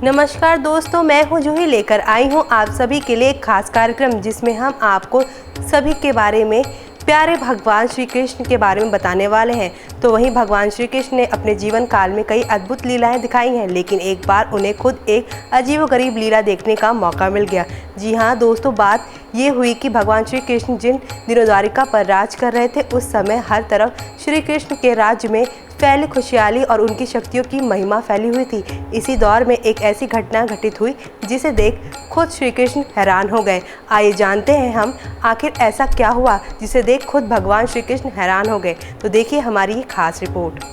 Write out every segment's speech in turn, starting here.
नमस्कार दोस्तों, मैं हूं जूही लेकर आई हूं आप सभी के लिए एक खास कार्यक्रम जिसमें हम आपको सभी के बारे में प्यारे भगवान श्री कृष्ण के बारे में बताने वाले हैं। तो वहीं भगवान श्री कृष्ण ने अपने जीवन काल में कई अद्भुत लीलाएं दिखाई हैं, लेकिन एक बार उन्हें खुद एक अजीबोगरीब लीला देखने का मौका मिल गया। जी हाँ दोस्तों, बात ये हुई कि भगवान श्री कृष्ण जिन दिनों द्वारिका पर राज कर रहे थे, उस समय हर तरफ श्री कृष्ण के राज्य में फैली खुशहाली और उनकी शक्तियों की महिमा फैली हुई थी। इसी दौर में एक ऐसी घटना घटित हुई जिसे देख खुद श्री कृष्ण हैरान हो गए। आइए जानते हैं हम आखिर ऐसा क्या हुआ जिसे देख खुद भगवान श्री कृष्ण हैरान हो गए। तो देखिए हमारी ये खास रिपोर्ट।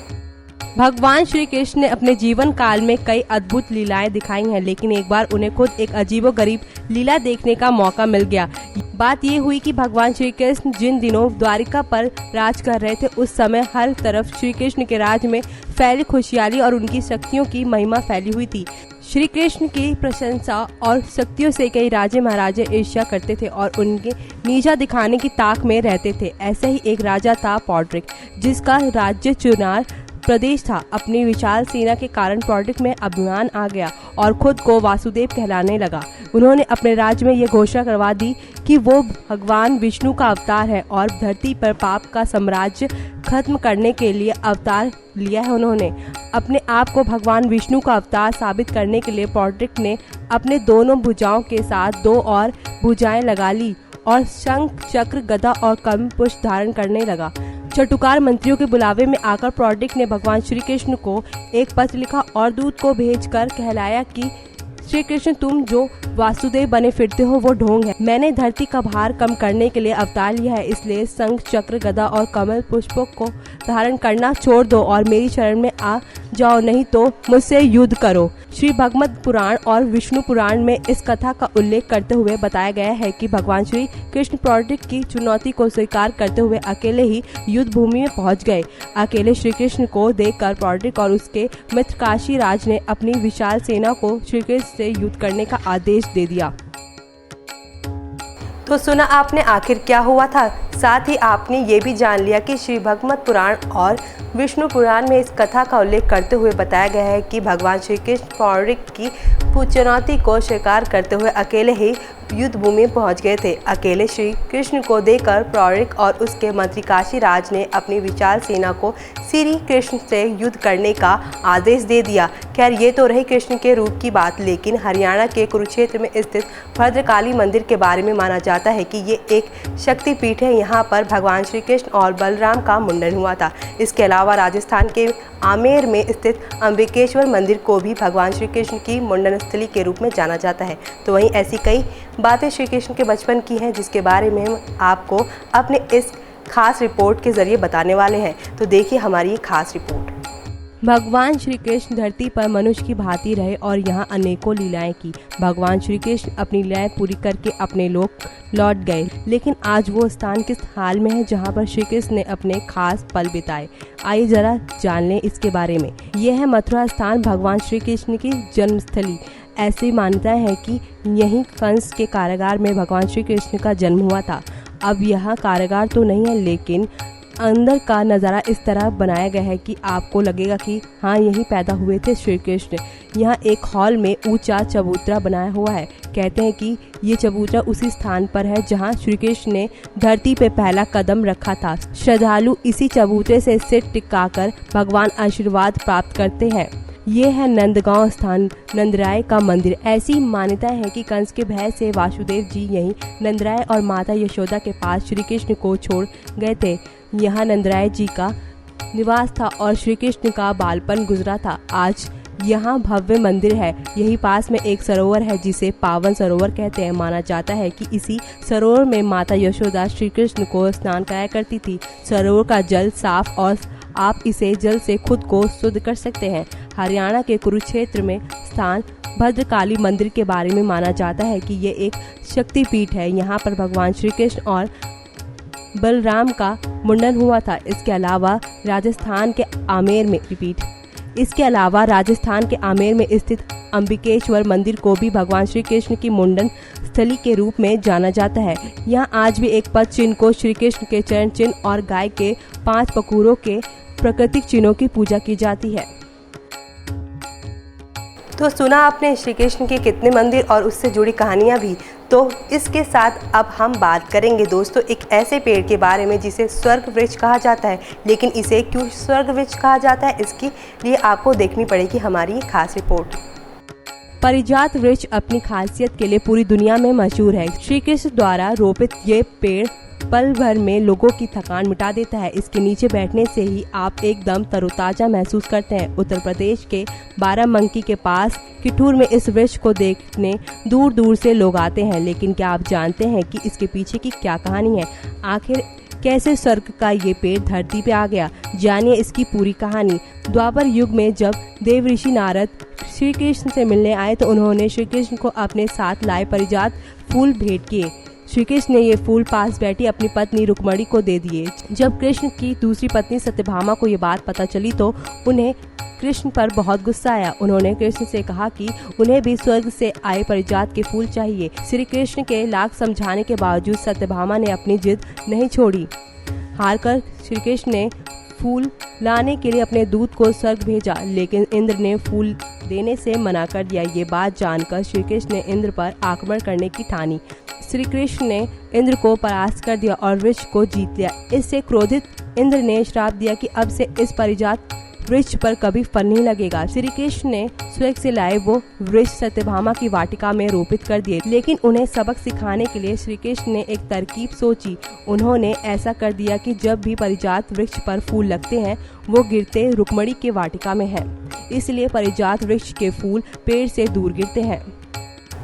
भगवान श्री कृष्ण ने अपने जीवन काल में कई अद्भुत लीलाएं दिखाई हैं, लेकिन एक बार उन्हें खुद एक अजीबोगरीब लीला देखने का मौका मिल गया। बात ये हुई कि भगवान श्री कृष्ण जिन दिनों द्वारिका पर राज कर रहे थे, उस समय हर तरफ श्री कृष्ण के राज में फैली खुशहाली और उनकी शक्तियों की महिमा फैली हुई थी। श्री कृष्ण की प्रशंसा और शक्तियों से कई राजे महाराजे ईर्ष्या करते थे और उनके नीचा दिखाने की ताक में रहते थे। ऐसे ही एक राजा था पौड्रिक, जिसका राज्य चुनार प्रदेश था। अपनी विशाल सेना के कारण पौड्रिक में अभिमान आ गया और खुद को वासुदेव कहलाने लगा। उन्होंने अपने राज्य में यह घोषणा करवा दी कि वो भगवान विष्णु का अवतार है और धरती पर पाप का साम्राज्य खत्म करने के लिए अवतार लिया है। उन्होंने अपने आप को भगवान विष्णु का अवतार साबित करने के लिए पौड्रिक ने अपने दोनों भुजाओं के साथ दो और भुजाएं लगा ली और शंख, चक्र, गदा और कमल पुष्प धारण करने लगा। चटुकार मंत्रियों के बुलावे में आकर पौड्रिक ने भगवान श्री कृष्ण को एक पत्र लिखा और दूत को भेजकर कहलाया कि श्री कृष्ण, तुम जो वासुदेव बने फिरते हो वो ढोंग है। मैंने धरती का भार कम करने के लिए अवतार लिया है, इसलिए शंख, चक्र, गदा और कमल पुष्पों को धारण करना छोड़ दो और मेरी शरण में आ जाओ, नहीं तो मुझसे युद्ध करो। श्री भागवत पुराण और विष्णु पुराण में इस कथा का उल्लेख करते हुए बताया गया है कि भगवान श्री कृष्ण पौड्रिक की चुनौती को स्वीकार करते हुए अकेले ही युद्ध भूमि में पहुंच गए। अकेले श्री कृष्ण को देखकर पौड्रिक और उसके मित्र काशी राज ने अपनी विशाल सेना को श्री कृष्ण से युद्ध करने का आदेश दे दिया। तो सुना आपने आखिर क्या हुआ था। साथ ही आपने ये भी जान लिया कि श्री भागवत पुराण और विष्णु पुराण में इस कथा का उल्लेख करते हुए बताया गया है कि भगवान श्री कृष्ण पौड्रिक की चुनौती को स्वीकार करते हुए अकेले ही युद्ध भूमि में पहुंच गए थे। अकेले श्री कृष्ण को देखकर पौड्रिक और उसके मंत्री काशी राज ने अपनी विशाल सेना को श्री कृष्ण से युद्ध करने का आदेश दे दिया। खैर, ये तो रही कृष्ण के रूप की बात, लेकिन हरियाणा के कुरुक्षेत्र में स्थित भद्रकाली मंदिर के बारे में माना जाता है कि ये एक शक्तिपीठ है। यहाँ पर भगवान श्री कृष्ण और बलराम का मुंडन हुआ था। इसके अलावा राजस्थान के आमेर में स्थित अंबिकेश्वर मंदिर को भी भगवान श्री कृष्ण की मुंडन स्थली के रूप में जाना जाता है। तो वहीं ऐसी कई बातें श्री कृष्ण के बचपन की हैं जिसके बारे में हम आपको अपने इस खास रिपोर्ट के जरिए बताने वाले हैं। तो देखिए हमारी ये खास रिपोर्ट। भगवान श्री कृष्ण धरती पर मनुष्य की भांति रहे और यहाँ अनेकों लीलाएं की। भगवान श्री कृष्ण अपनी लीलाएं पूरी करके अपने लोक लौट गए, लेकिन आज वो स्थान किस हाल में है जहाँ पर श्री कृष्ण ने अपने खास पल बिताए। आइए जरा जान लें इसके बारे में। यह है मथुरा स्थान, भगवान श्री कृष्ण की जन्मस्थली। ऐसी मान्यता है कि यहीं कंस के कारागार में भगवान श्री कृष्ण का जन्म हुआ था। अब यह कारागार तो नहीं है, लेकिन अंदर का नज़ारा इस तरह बनाया गया है कि आपको लगेगा कि हाँ, यहीं पैदा हुए थे श्री कृष्ण। यहाँ एक हॉल में ऊंचा चबूतरा बनाया हुआ है। कहते हैं कि ये चबूतरा उसी स्थान पर है जहाँ श्री कृष्ण ने धरती पे पहला कदम रखा था। श्रद्धालु इसी चबूतरे से सिर टिकाकर भगवान आशीर्वाद प्राप्त करते हैं। ये है नंदगांव स्थान, नंदराय का मंदिर। ऐसी मान्यता है कि कंस के भय से वासुदेव जी यहीं नंदराय और माता यशोदा के पास श्री कृष्ण को छोड़ गए थे। यहाँ नंदराय जी का निवास था और श्री कृष्ण का बालपन गुजरा था। आज यहाँ भव्य मंदिर है। यही पास में एक सरोवर है जिसे पावन सरोवर कहते हैं। माना जाता है कि इसी सरोवर में माता यशोदा श्री कृष्ण को स्नान कराया करती थी। सरोवर का जल साफ और आप इसे जल से खुद को शुद्ध कर सकते हैं। हरियाणा के कुरुक्षेत्र में स्थान भद्रकाली मंदिर के बारे में माना जाता है कि ये एक शक्तिपीठ है। यहाँ पर भगवान श्री कृष्ण और बलराम का मुंडन हुआ था। इसके अलावा राजस्थान के आमेर में स्थित अंबिकेश्वर मंदिर को भी भगवान श्री कृष्ण की मुंडन स्थली के रूप में जाना जाता है। यहाँ आज भी एक पद चिन्ह को श्री कृष्ण के चरण चिन्ह और गाय के 5 पखुरों के प्राकृतिक चिन्हों की पूजा की जाती है। तो सुना आपने श्री कृष्ण के कितने मंदिर और उससे जुड़ी कहानियाँ भी। तो इसके साथ अब हम बात करेंगे दोस्तों एक ऐसे पेड़ के बारे में जिसे स्वर्ग वृक्ष कहा जाता है। लेकिन इसे क्यों स्वर्ग वृक्ष कहा जाता है, इसके लिए आपको देखनी पड़ेगी हमारी ये खास रिपोर्ट। पारिजात वृक्ष अपनी खासियत के लिए पूरी दुनिया में मशहूर है। श्री कृष्ण द्वारा रोपित ये पेड़ पल भर में लोगों की थकान मिटा देता है। इसके नीचे बैठने से ही आप एकदम तरोताजा महसूस करते हैं। उत्तर प्रदेश के बाराबंकी के पास किठूर में इस वृक्ष को देखने दूर दूर से लोग आते हैं। लेकिन क्या आप जानते हैं कि इसके पीछे की क्या कहानी है? आखिर कैसे स्वर्ग का ये पेड़ धरती पे आ गया? जानिए इसकी पूरी कहानी। द्वापर युग में जब देव ऋषि नारद श्री कृष्ण से मिलने आए तो उन्होंने श्री कृष्ण को अपने साथ लाए पारिजात फूल भेंट किए। श्री कृष्ण ने ये फूल पास बैठी अपनी पत्नी रुक्मणी को दे दिए। जब कृष्ण की दूसरी पत्नी सत्यभामा को ये बात पता चली तो उन्हें कृष्ण पर बहुत गुस्सा आया। उन्होंने कृष्ण से कहा कि उन्हें भी स्वर्ग से आए पारिजात के फूल चाहिए। श्री कृष्ण के लाख समझाने के बावजूद सत्यभामा ने अपनी जिद नहीं छोड़ी। हारकर श्री कृष्ण ने फूल लाने के लिए अपने दूत को स्वर्ग भेजा, लेकिन इंद्र ने फूल देने से मना कर दिया। ये बात जानकर श्री कृष्ण ने इंद्र पर आक्रमण करने की ठानी। श्री कृष्ण ने इंद्र को परास्त कर दिया और वृक्ष को जीत लिया। इससे क्रोधित इंद्र ने श्राप दिया कि अब से इस पारिजात वृक्ष पर कभी फल नहीं लगेगा। श्री कृष्ण ने स्वर्ग से लाए वो वृक्ष सत्यभामा की वाटिका में रोपित कर दिए। लेकिन उन्हें सबक सिखाने के लिए श्री कृष्ण ने एक तरकीब सोची। उन्होंने ऐसा कर दिया कि जब भी पारिजात वृक्ष पर फूल लगते हैं वो गिरते रुक्मणी के वाटिका में है। इसलिए पारिजात वृक्ष के फूल पेड़ से दूर गिरते हैं।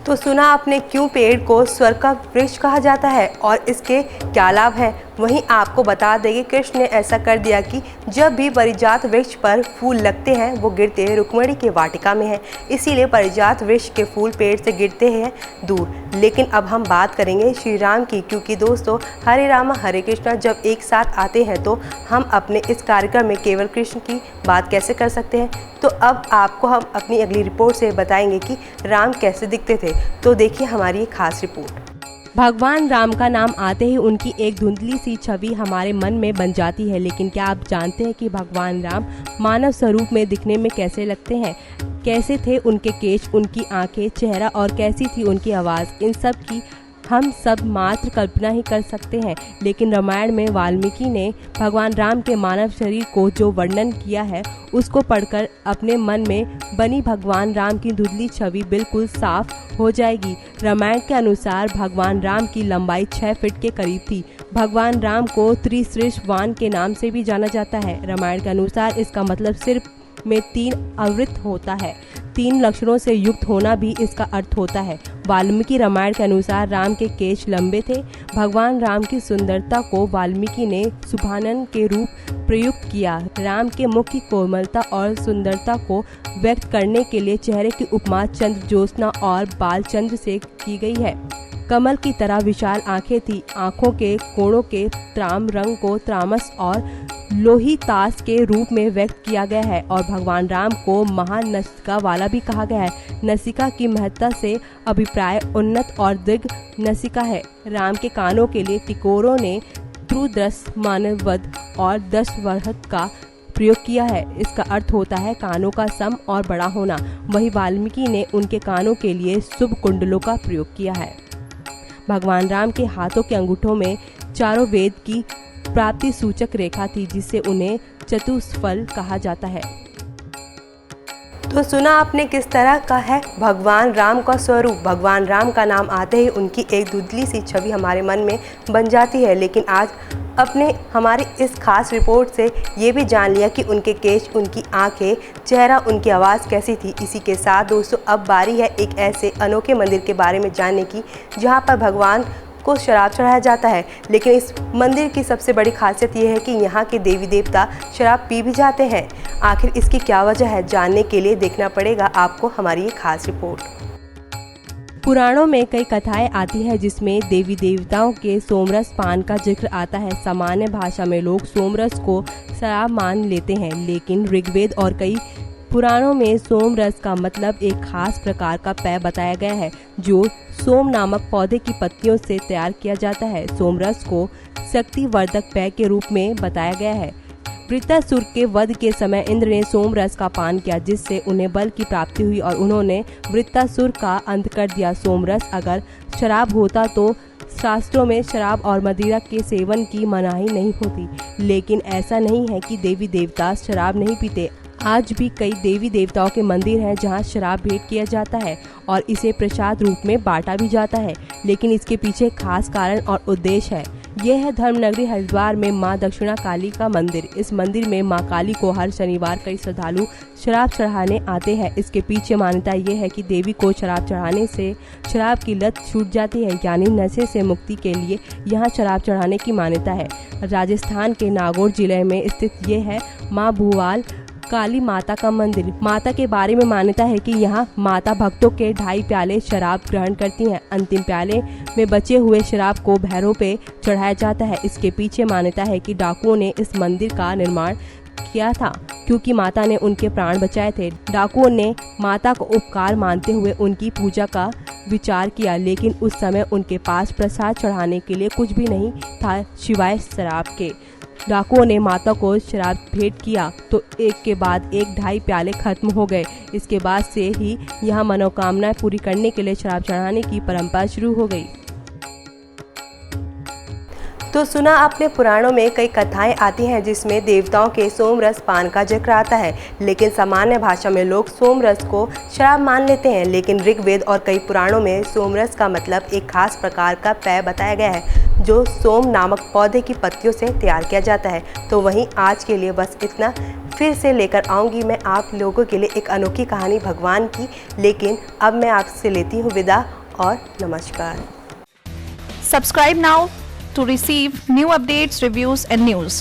तो सुना आपने क्यों पेड़ को स्वर्ग का वृक्ष कहा जाता है और इसके क्या लाभ हैं। वहीं आपको बता दें कि कृष्ण ने ऐसा कर दिया कि जब भी पारिजात वृक्ष पर फूल लगते हैं वो गिरते रुक्मणी के वाटिका में है। इसीलिए पारिजात वृक्ष के फूल पेड़ से गिरते हैं दूर। लेकिन अब हम बात करेंगे श्री राम की, क्योंकि दोस्तों हरे राम हरे कृष्णा जब एक साथ आते हैं तो हम अपने इस कार्यक्रम में केवल कृष्ण की बात कैसे कर सकते हैं। तो अब आपको हम अपनी अगली रिपोर्ट से बताएंगे कि राम कैसे दिखते थे। तो देखिए हमारी खास रिपोर्ट। भगवान राम का नाम आते ही उनकी एक धुंधली सी छवि हमारे मन में बन जाती है। लेकिन क्या आप जानते हैं कि भगवान राम मानव स्वरूप में दिखने में कैसे लगते हैं? कैसे थे उनके केश, उनकी आंखें, चेहरा और कैसी थी उनकी आवाज़? इन सब की हम सब मात्र कल्पना ही कर सकते हैं। लेकिन रामायण में वाल्मीकि ने भगवान राम के मानव शरीर को जो वर्णन किया है उसको पढ़कर अपने मन में बनी भगवान राम की धुंधली छवि बिल्कुल साफ हो जाएगी। रामायण के अनुसार भगवान राम की लंबाई 6 फीट के करीब थी। भगवान राम को त्रिश्रेष्ठवान के नाम से भी जाना जाता है। रामायण के अनुसार इसका मतलब सिर्फ में 3 आवृत होता है। 3 लक्षणों से युक्त होना भी इसका अर्थ होता है। वाल्मीकि रामायण के अनुसार राम के केश लंबे थे। भगवान राम की सुंदरता को वाल्मीकि ने शुभानन के रूप प्रयुक्त किया। राम के मुख की कोमलता और सुंदरता को व्यक्त करने के लिए चेहरे की उपमा चंद्र ज्योत्सना और बालचंद्र से की गई है। कमल की तरह विशाल आंखें थी। आंखों के कोणों के त्राम रंग को त्रामस और लोहितास के रूप में व्यक्त किया गया है और भगवान राम को महान नसिका वाला भी कहा गया है। नसिका की महत्ता से अभिप्राय उन्नत और दीर्घ नसिका है। राम के कानों के लिए टिकोरों ने त्रुदस मानववध और दशवर्हत का प्रयोग किया है। इसका अर्थ होता है कानों का सम और बड़ा होना। वही वाल्मीकि ने उनके कानों के लिए शुभ कुंडलों का प्रयोग किया है। भगवान राम के हाथों के अंगूठों में चारों वेद की प्राप्ति सूचक रेखा थी, जिससे उन्हें चतुष्फल कहा जाता है। तो सुना आपने किस तरह का है भगवान राम का स्वरूप। भगवान राम का नाम आते ही उनकी एक धुंधली सी छवि हमारे मन में बन जाती है। लेकिन आज अपने हमारी इस खास रिपोर्ट से ये भी जान लिया कि उनके केश, उनकी आंखें, चेहरा, उनकी आवाज़ कैसी थी। इसी के साथ दोस्तों अब बारी है एक ऐसे अनोखे मंदिर के बारे में जानने की जहाँ पर भगवान को शराब चढ़ाया जाता है। लेकिन इस मंदिर की सबसे बड़ी खासियत यह है कि यहाँ के देवी देवता शराब पी भी जाते हैं। आखिर इसकी क्या वजह है, जानने के लिए देखना पड़ेगा आपको हमारी ये खास रिपोर्ट। पुराणों में कई कथाएं आती हैं जिसमें देवी देवताओं के सोमरस पान का जिक्र आता है। सामान्य भाषा में लोग सोमरस को शराब मान लेते हैं, लेकिन ऋग्वेद और कई पुराणों में सोमरस का मतलब एक खास प्रकार का पेय बताया गया है जो सोम नामक पौधे की पत्तियों से तैयार किया जाता है। सोमरस को शक्तिवर्धक पेय के रूप में बताया गया है। वृत्तासुर के वध के समय इंद्र ने सोमरस का पान किया, जिससे उन्हें बल की प्राप्ति हुई और उन्होंने वृत्तासुर का अंत कर दिया। सोमरस अगर शराब होता तो शास्त्रों में शराब और मदिरा के सेवन की मनाही नहीं होती, लेकिन ऐसा नहीं है कि देवी देवता शराब नहीं पीते। आज भी कई देवी देवताओं के मंदिर हैं जहां शराब भेंट किया जाता है और इसे प्रसाद रूप में बांटा भी जाता है, लेकिन इसके पीछे खास कारण और उद्देश्य है। यह है धर्मनगरी हरिद्वार में मां दक्षिणा काली का मंदिर। इस मंदिर में मां काली को हर शनिवार कई श्रद्धालु शराब चढ़ाने आते हैं। इसके पीछे मान्यता यह है कि देवी को शराब चढ़ाने से शराब की लत छूट जाती है, यानी नशे से मुक्ति के लिए यहाँ शराब चढ़ाने की मान्यता है। राजस्थान के नागौर जिले में स्थित यह है मां भुवाल काली माता का मंदिर। माता के बारे में मान्यता है कि यहाँ माता भक्तों के 2.5 प्याले शराब ग्रहण करती हैं। अंतिम प्याले में बचे हुए शराब को भैरव पे चढ़ाया जाता है। इसके पीछे मान्यता है कि डाकुओं ने इस मंदिर का निर्माण किया था क्योंकि माता ने उनके प्राण बचाए थे। डाकुओं ने माता को उपकार मानते हुए उनकी पूजा का विचार किया, लेकिन उस समय उनके पास प्रसाद चढ़ाने के लिए कुछ भी नहीं था सिवाय शराब के। डाकुओं ने माता को शराब भेंट किया तो एक के बाद एक 2.5 प्याले खत्म हो गए। इसके बाद से ही यहाँ मनोकामनाएं पूरी करने के लिए शराब चढ़ाने की परंपरा शुरू हो गई। तो सुना आपने, पुराणों में कई कथाएं आती हैं जिसमें देवताओं के सोमरस पान का जिक्र आता है, लेकिन सामान्य भाषा में लोग सोमरस को शराब मान लेते हैं। लेकिन ऋग्वेद और कई पुराणों में सोमरस का मतलब एक खास प्रकार का पेय बताया गया है जो सोम नामक पौधे की पत्तियों से तैयार किया जाता है। तो वहीं आज के लिए बस इतना। फिर से लेकर आऊँगी मैं आप लोगों के लिए एक अनोखी कहानी भगवान की, लेकिन अब मैं आपसे लेती हूँ विदा और नमस्कार। Subscribe now to receive new updates, reviews and news.